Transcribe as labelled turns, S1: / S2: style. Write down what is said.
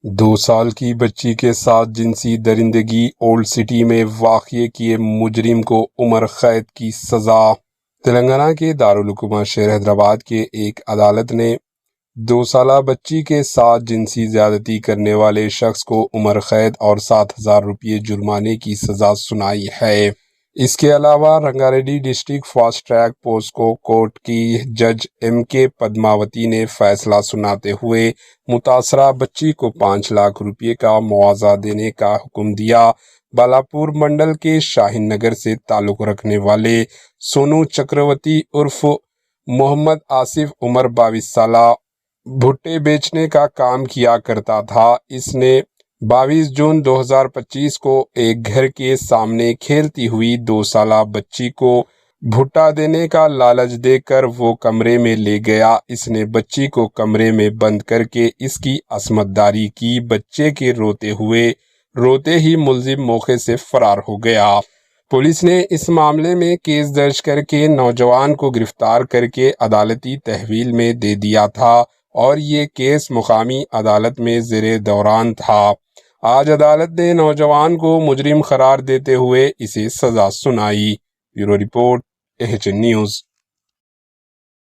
S1: 2 سال کی بچی کے ساتھ جنسی درندگی، اولڈ سٹی میں واقع کیے مجرم کو عمر قید کی سزا۔ تلنگانہ کے دارالحکومت شہر حیدرآباد کے ایک عدالت نے 2 سالہ بچی کے ساتھ جنسی زیادتی کرنے والے شخص کو عمر قید اور 7,000 روپے جرمانے کی سزا سنائی ہے۔ اس کے علاوہ Rangareddy district fast track POCSO court کی جج ایم کے پدماوتی نے فیصلہ سناتے ہوئے متاثرہ بچی کو 5 لاکھ روپے کا معاوضہ دینے کا حکم دیا۔ بالاپور منڈل کے شاہین نگر سے تعلق رکھنے والے سونو چکرورتی عرف محمد آصف عمر 22 سالہ بھٹے بیچنے کا کام کیا کرتا تھا۔ اس نے 22 جون 2025 کو ایک گھر کے سامنے کھیلتی ہوئی 2 سالہ بچی کو بھٹا دینے کا لالچ دے کر وہ کمرے میں لے گیا۔ اس نے بچی کو کمرے میں بند کر کے اس کی عصمت داری کی۔ بچے کے روتے ہی ملزم موقع سے فرار ہو گیا۔ پولیس نے اس معاملے میں کیس درج کر کے نوجوان کو گرفتار کر کے عدالتی تحویل میں دے دیا تھا اور یہ کیس مقامی عدالت میں زیر دوران تھا۔ آج عدالت نے نوجوان کو مجرم قرار دیتے ہوئے اسے سزا سنائی۔ Bureau report, AHN news.